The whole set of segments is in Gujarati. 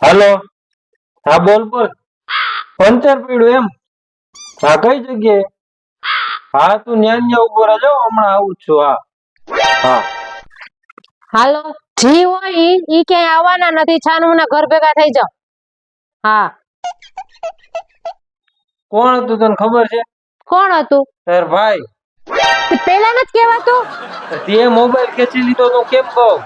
હાલો, હા બોલ બોલ. પંચર પડ્યું એમ? હા કઈ જગ્યાએ? હા તું ન્યા ન્યા ઉભો રહેજો, હમણાં આવું જ છું. હા હાલો, જી હોય ઈ ક્યાંય આવવાના નથી. છાનું ના ઘર ભેગા થઈ જાવ. હા. કોણ હતું તને ખબર છે? કોણ હતું? તાર ભાઈ. પેલા નથી કેવાતું? તે મોબાઈલ ખેંચી લીધો તો કેમ કહું?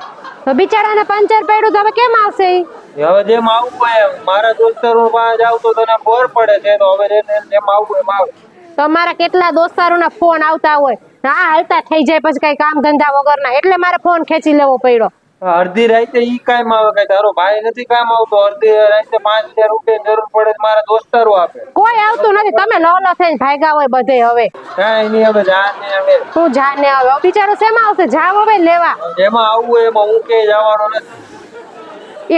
તો બિચારાને પંચર પડ્યું તો હવે કેમ આવશે ઈ? હવે જેમ આવું હોય એમ. મારા દોસ્તારો પાસે જાવ તો તને ખબર પડે છે, તો હવે જેમ આવું એમ આવું. તમારા કેટલા દોસ્તારોના ફોન આવતા હોય, હા હાલતા થઈ જાય પછી કઈ કામ ધંધા વગરના, એટલે મારે ફોન ખેંચી લેવો પડ્યો. અડધી રાતે ઈ કામ આવે, કઈ તારો ભાઈ નથી કામ આવતો? અડધી રાતે 5000 રૂપિયા જરૂર પડે તો મારા દોસ્તારો આપે. કોઈ આવતું નથી, તમે લોલો થઈને ભાગ્યા હોય બધે. હવે કાઈ નહીં, હવે જાને હવે તું જાને આવે. બિચારો શેમાં આવશે? જાવ હવે લેવા. જેમાં આવવું હોય એમાં હું કે જવાનો નથી.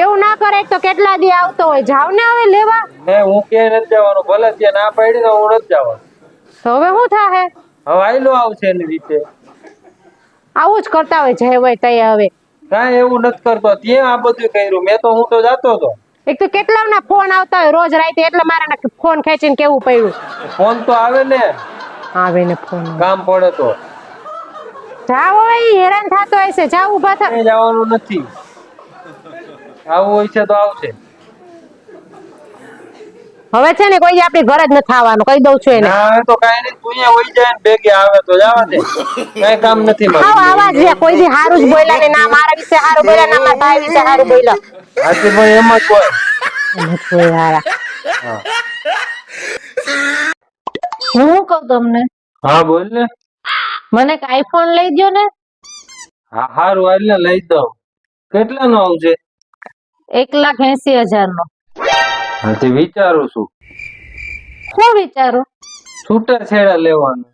એવું ના કરે તો કેટલા દી આવતો હોય. જાવ ને હવે લેવા. હું કે નથી જવાનું, ભલે ત્યાં ના પાડી ને હું નથી જવાનું. તો હવે શું થાહે? હવે આયલો આવશે એની રીતે. આવું જ કરતા હોય જે હોય તઈ. હવે કાંઈ એવું નથી કરતો. ત્યાં આ બધું કર્યું મેં તો, હું તો જાતો હતો. એક તો કેટલાના ફોન આવતા હોય રોજ રાતે, એટલે મારે ફોન ખેંચીને કેવું પડ્યું. ફોન તો આવે ને, આવે ને ફોન. કામ પડે તો જાવ હવે, ઈ હેરાન થતો હશે. જાવ ઊભા થા. જવાનું નથી. આવું હોય છે તો આવશે. હવે છે ને કોઈ આપણી ઘર જ નથી આવવાનું, કહી દઉં છું એને. ના તો કાઈ નહીં, તું અહીંયા હોઈ જાય ને ભેગી આવે તો જવા દે. કાઈ કામ નથી મારું. આવ આવાજ રે. કોઈ દી હારું જ બોલ્યા ને ના મારા વિશે હારું બોલ્યા, ના મારા ભાઈ વિશે હારું બોલ્યા. હાથી ભાઈ એમ જ હોય. એમ જ હોય હારા. હું કહું તમને, હા બોલ ને. મને એક આઈફોન લઈ દ્યો ને. હા હારું, એટલે લઈ દઉં. કેટલા નો આવશે? 1,80,000 નો. હા તે વિચારું છું. શું વિચારો? છૂટા છેડા લેવાનું.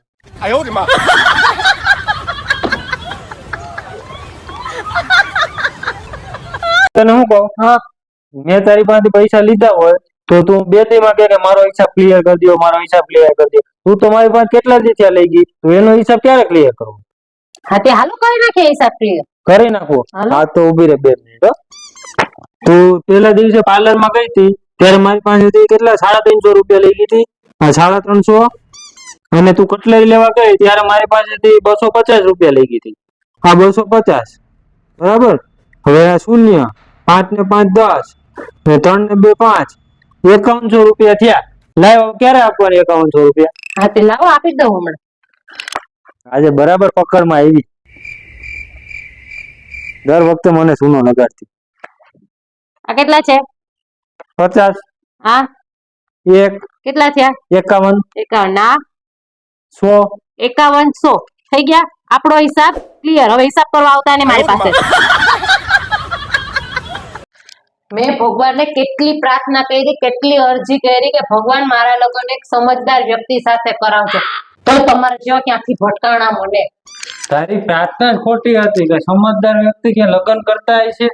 તને હું કહું? હા, મેં તારી પાસેથી પૈસા લીધા હોય તો તું 2-3 માં કે મારો હિસાબ ક્લિયર કરી દો, મારો હિસાબ ક્લિયર કરી દો. તું તો મારી પાસે કેટલા દી થયા લઈ ગઈ, તો એનો હિસાબ ક્યારે ક્લિયર કરવો? હા તે હાલો કરી નાખીએ હિસાબ ક્લિયર. કરી નાખો. હા તો ઉભી રે 2 મિનિટ. તું પેલા દિવસે પાર્લર માં ગઈ હતી ત્યારે મારી પાસેથી કેટલા 350 રૂપિયા લઈ ગઈ હતી. હા 350. અને તું કટલેરી લેવા ગઈ ત્યારે મારી પાસેથી 250 રૂપિયા લઈ ગઈ હતી. હા 250 બરાબર. હવે આ શૂન્ય, 5 ને 5 10 ને 3 ને 2 5, 5100 રૂપિયા થયા. લાવ ક્યારે આપવાની 5100 રૂપિયા? હા તે લાવો, આપી દઉં હમણાં. આજે બરાબર પકડમાં આવી. દર વખતે મને સૂનો લગાડતી. આ કેટલા છે? 50. હા 1. કેટલા થયા? 51. 51. ના 100. 5100 થઈ ગયા. આપણો હિસાબ ક્લિયર. હવે હિસાબ કરવા આવતા ને મારી પાસે. મેં ભગવાનને કેટલી પ્રાર્થના કરી, કેટલી અરજી કરી કે ભગવાન મારા લગ્ન એક સમજદાર વ્યક્તિ સાથે કરાવજો, તો તમારે જેવા ક્યાંથી ભટકાણા મને. તારી પ્રાર્થના જ ખોટી હતી કે સમજદાર વ્યક્તિ કે લગ્ન કરતા હોય છે.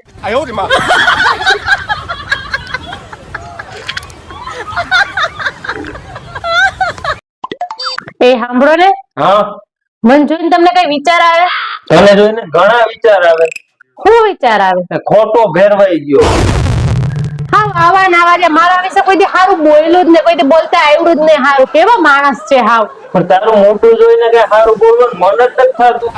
એ સાંભળો ને, હા મન જોઈને તમને કઈ વિચાર આવે? તને જોઈને ઘણા વિચાર આવે. શું વિચાર આવે? ખોટો ભેરવાઈ ગયો. હા આવા નાવા જે મારા વિશે કોઈ દી હારું બોલ્યું જ ને, કોઈ દી બોલતા આવડું જ નહીં. હારું કેવો માણસ છે હાવ. પણ તારું મોટું જોઈને કે સારું બોલવાનું મન જ નથી થતું.